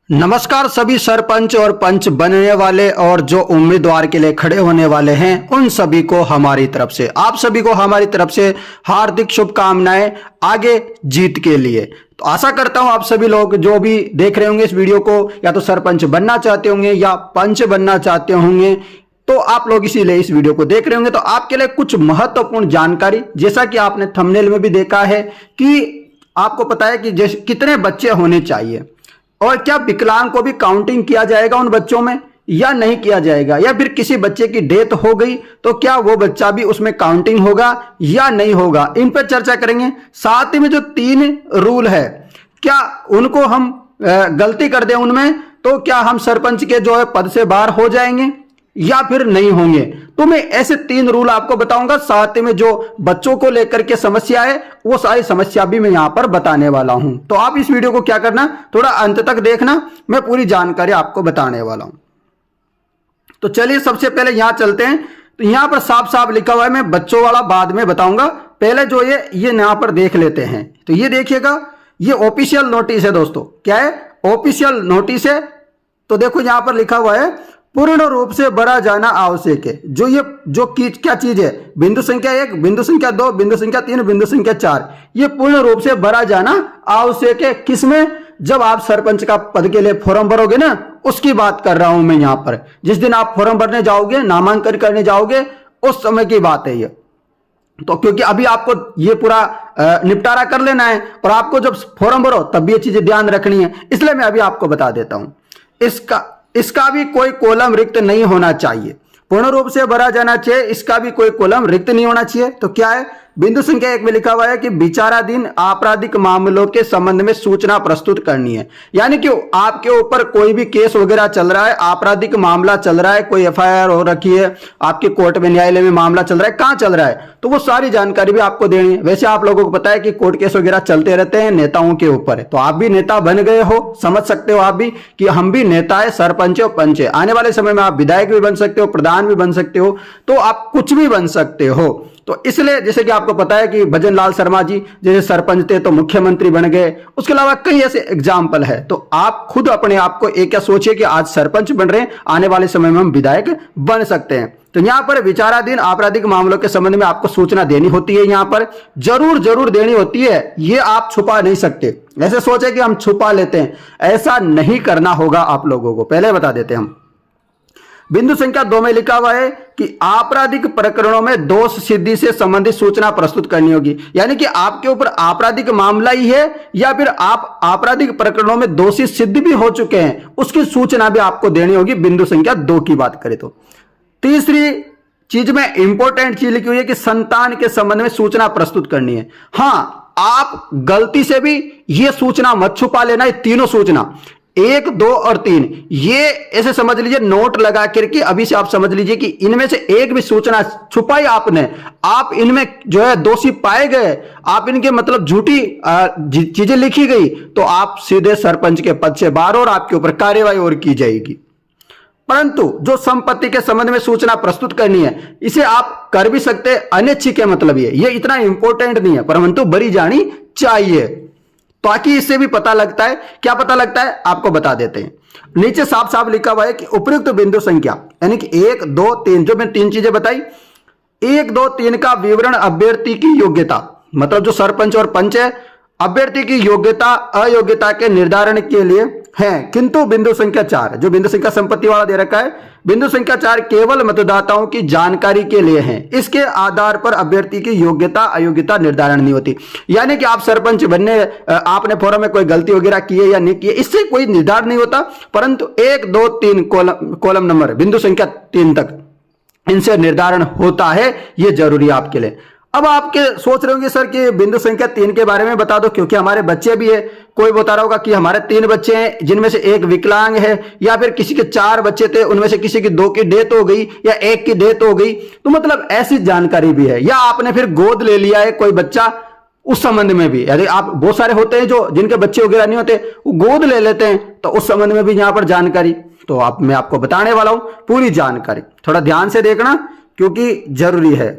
नमस्कार सभी सरपंच और पंच बनने वाले और जो उम्मीदवार के लिए खड़े होने वाले हैं उन सभी को हमारी तरफ से आप सभी को हमारी तरफ से हार्दिक शुभकामनाएं आगे जीत के लिए। तो आशा करता हूं आप सभी लोग जो भी देख रहे होंगे इस वीडियो को या तो सरपंच बनना चाहते होंगे या पंच बनना चाहते होंगे, तो आप लोग इसीलिए इस वीडियो को देख रहे होंगे। तो आपके लिए कुछ महत्वपूर्ण जानकारी, जैसा कि आपने थंबनेल में भी देखा है कि आपको पता है कि जैसे कितने बच्चे होने चाहिए और क्या विकलांग को भी काउंटिंग किया जाएगा उन बच्चों में या नहीं किया जाएगा, या फिर किसी बच्चे की डेथ हो गई तो क्या वो बच्चा भी उसमें काउंटिंग होगा या नहीं होगा, इन पर चर्चा करेंगे। साथ ही में जो 3 रूल है क्या उनको हम गलती कर दें उनमें तो क्या हम सरपंच के जो है पद से बाहर हो जाएंगे या फिर नहीं होंगे। तो मैं ऐसे 3 रूल आपको बताऊंगा, साथ में जो बच्चों को लेकर के समस्या है वो सारी समस्या भी मैं यहां पर बताने वाला हूं। तो आप इस वीडियो को क्या करना, थोड़ा अंत तक देखना, मैं पूरी जानकारी आपको बताने वाला हूं। तो चलिए सबसे पहले यहां चलते हैं। तो यहां पर साफ साफ लिखा हुआ है, मैं बच्चों वाला बाद में बताऊंगा, पहले जो ये यहां पर देख लेते हैं। तो ये देखिएगा, ये ऑफिशियल नोटिस है दोस्तों। क्या है? ऑफिशियल नोटिस है। तो देखो यहां पर लिखा हुआ है पूर्ण रूप से भरा जाना आवश्यक है। क्या चीज है, बिंदु संख्या 1, बिंदु संख्या 2, बिंदु संख्या 3, बिंदु संख्या 4, ये पूर्ण रूप से भरा जाना आवश्यक है। किसमें? जब आप सरपंच का पद के लिए फॉर्म भरोगे ना, उसकी बात कर रहा हूं मैं यहां पर। जिस दिन आप फॉर्म भरने जाओगे, नामांकन करने जाओगे, उस समय की बात है ये। तो क्योंकि अभी आपको ये पूरा निपटारा कर लेना है और आपको जब फॉर्म भरो तब भी ये चीजें ध्यान रखनी है, इसलिए मैं अभी आपको बता देता हूं। इसका भी कोई कॉलम रिक्त नहीं होना चाहिए। पूर्ण रूप से भरा जाना चाहिए, इसका भी कोई कॉलम रिक्त नहीं होना चाहिए। तो क्या है? बिंदु संख्या 1 में लिखा हुआ है कि विचाराधीन आपराधिक मामलों के संबंध में सूचना प्रस्तुत करनी है। यानी कि आपके ऊपर कोई भी केस वगैरह चल रहा है, आपराधिक मामला चल रहा है, कोई एफआईआर हो रखी है, आपके कोर्ट में न्यायालय में मामला चल रहा है, कहां चल रहा है, तो वो सारी जानकारी भी आपको देनी है। वैसे आप लोगों को पता है कि कोर्ट केस वगैरह चलते रहते हैं नेताओं के ऊपर, तो आप भी नेता बन गए हो, समझ सकते हो आप भी कि हम भी नेता है, सरपंच और पंच है। आने वाले समय में आप विधायक भी बन सकते हो, प्रधान भी बन सकते हो, तो आप कुछ भी बन सकते हो। तो इसलिए जैसे कि आपको पता है कि भजन लाल शर्मा जी जैसे सरपंच थे तो मुख्यमंत्री बन गए, उसके अलावा कई ऐसे एग्जाम्पल है। तो आप खुद अपने आप को एक क्या सोचिए कि आज सरपंच बन रहे हैं, आने वाले समय में हम विधायक बन सकते हैं। तो यहां पर विचाराधीन आपराधिक मामलों के संबंध में आपको सूचना देनी होती है, यहां पर जरूर देनी होती है, ये आप छुपा नहीं सकते। ऐसे सोचे कि हम छुपा लेते हैं, ऐसा नहीं करना होगा आप लोगों को, पहले बता देते हैं हम। बिंदु संख्या 2 में लिखा हुआ है कि आपराधिक प्रकरणों में दोष सिद्धि से संबंधित सूचना प्रस्तुत करनी होगी। यानी कि आपके ऊपर आपराधिक मामला ही है या फिर आप आपराधिक प्रकरणों में दोषी सिद्ध भी हो चुके हैं, उसकी सूचना भी आपको देनी होगी। बिंदु संख्या 2 की बात करें तो तीसरी चीज में इंपॉर्टेंट चीज लिखी हुई है कि संतान के संबंध में सूचना प्रस्तुत करनी है। हां, आप गलती से भी यह सूचना मत छुपा लेना, ये तीनों सूचना 1, 2 और 3 ये ऐसे समझ लीजिए, नोट लगा करके अभी से आप समझ लीजिए कि इनमें से एक भी सूचना छुपाई आपने, आप इनमें जो है दोषी पाए गए, आप इनके मतलब झूठी चीजें लिखी गई, तो आप सीधे सरपंच के पद से बाहर और आपके ऊपर कार्यवाही और की जाएगी। परंतु जो संपत्ति के संबंध में सूचना प्रस्तुत करनी है, इसे आप कर भी सकते हैं, अनैच्छिक है, मतलब ये इतना इंपॉर्टेंट नहीं है, परंतु बरी जानी चाहिए, ताकि इससे भी पता लगता है। क्या पता लगता है आपको बता देते हैं। नीचे साफ साफ लिखा हुआ है कि उपयुक्त बिंदु संख्या यानी कि 1, 2, 3, जो मैं 3 चीजें बताई, 1, 2, 3 का विवरण अभ्यर्थी की योग्यता, मतलब जो सरपंच और पंच है, अभ्यर्थी की योग्यता अयोग्यता के निर्धारण के लिए है। किंतु बिंदु संख्या 4, जो बिंदु संख्या संपत्ति वाला दे रखा है, बिंदु संख्या 4 केवल मतदाताओं की जानकारी के लिए है। इसके आधार पर अभ्यर्थी की योग्यता अयोग्यता निर्धारण नहीं होती। यानी कि आप सरपंच बनने, आपने फॉर्म में कोई गलती वगैरह की है या नहीं की है, इससे कोई निर्धारण नहीं होता, परंतु 1, 2, 3 कॉलम नंबर बिंदु संख्या 3 तक इनसे निर्धारण होता है। यह जरूरी है आपके लिए। अब आपके सोच रहे होंगे सर कि बिंदु संख्या 3 के बारे में बता दो, क्योंकि हमारे बच्चे भी है। कोई बता रहा होगा कि हमारे 3 बच्चे हैं जिनमें से एक विकलांग है, या फिर किसी के 4 बच्चे थे उनमें से किसी की 2 की डेथ हो गई या 1 की डेथ हो गई, तो मतलब ऐसी जानकारी भी है। या आपने फिर गोद ले लिया है कोई बच्चा, उस संबंध में भी, यदि आप बहुत सारे होते हैं जो जिनके बच्चे वगैरह नहीं होते, वो गोद ले लेते हैं, तो उस संबंध में भी यहां पर जानकारी, तो मैं आपको बताने वाला हूं पूरी जानकारी। थोड़ा ध्यान से देखना क्योंकि जरूरी है।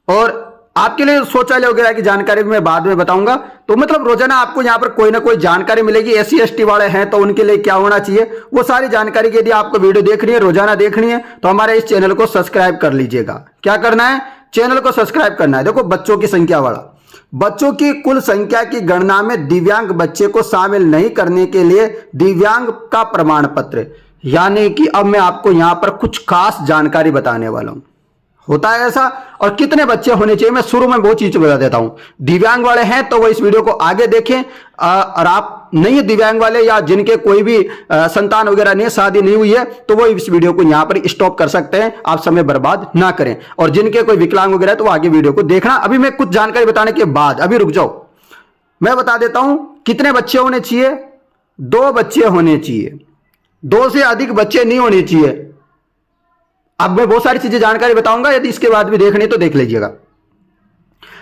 और आपके लिए शौचालय वगैरह की जानकारी भी मैं बाद में बताऊंगा। तो मतलब रोजाना आपको यहाँ पर कोई ना कोई जानकारी मिलेगी। SC ST वाले हैं तो उनके लिए क्या होना चाहिए, वो सारी जानकारी की यदि आपको वीडियो देखनी है, रोजाना देखनी है, तो हमारे इस चैनल को सब्सक्राइब कर लीजिएगा। क्या करना है, चैनल को सब्सक्राइब करना है। देखो, बच्चों की संख्या वाला, बच्चों की कुल संख्या की गणना में दिव्यांग बच्चे को शामिल नहीं करने के लिए दिव्यांग का प्रमाण पत्र, यानी कि अब मैं आपको यहां पर कुछ खास जानकारी बताने वाला हूं। होता है ऐसा, और कितने बच्चे होने चाहिए मैं शुरू में वो चीज बता देता हूं। दिव्यांग वाले हैं तो वो इस वीडियो को आगे देखें, और आप नहीं है दिव्यांग वाले या जिनके कोई भी संतान वगैरह नहीं है, शादी नहीं हुई है, तो वो इस वीडियो को यहां पर स्टॉप कर सकते हैं। आप समय बर्बाद ना करें। और जिनके कोई विकलांग वगैरह है तो वो आगे वीडियो को देखना। अभी मैं कुछ जानकारी बताने के बाद, अभी रुक जाओ, मैं बता देता हूं कितने बच्चे होने चाहिए। 2 बच्चे होने चाहिए, 2 से अधिक बच्चे नहीं होने चाहिए। अब मैं बहुत सारी चीजें जानकारी बताऊंगा, यदि इसके बाद भी देखनी तो देख लीजिएगा।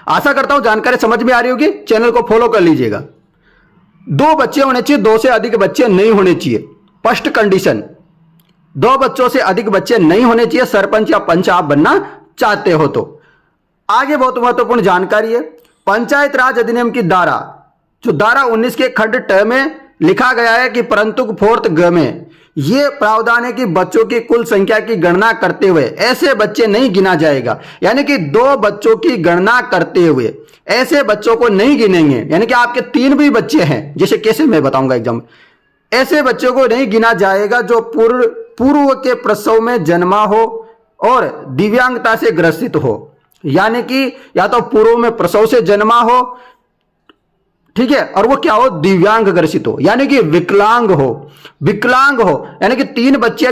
आशा करता हूं जानकारी समझ में आ रही होगी। चैनल को फॉलो कर लीजिएगा। 2 बच्चे होने चाहिए, 2 से अधिक बच्चे नहीं होने चाहिए। फर्स्ट कंडीशन, 2 बच्चों से अधिक बच्चे नहीं होने चाहिए। सरपंच या पंच आप बनना चाहते हो तो। आगे बहुत महत्वपूर्ण जानकारी है। पंचायत राज अधिनियम की धारा, जो धारा 19 के खंड ट में लिखा गया है कि परंतु 4th ग में यह प्रावधान है कि बच्चों की कुल संख्या की गणना करते हुए ऐसे बच्चे नहीं गिना जाएगा। यानी कि 2 बच्चों की गणना करते हुए ऐसे बच्चों को नहीं गिनेंगे। यानी कि आपके 3 भी बच्चे हैं, जैसे कैसे मैं बताऊंगा एग्जाम, ऐसे बच्चों को नहीं गिना जाएगा जो पूर्व के प्रसव में जन्मा हो और दिव्यांगता से ग्रसित हो। यानी कि या तो पूर्व में प्रसव से जन्मा हो, ठीक है, और वो क्या हो, दिव्यांग ग्रसित हो, यानी कि विकलांग हो। यानी कि 3 बच्चे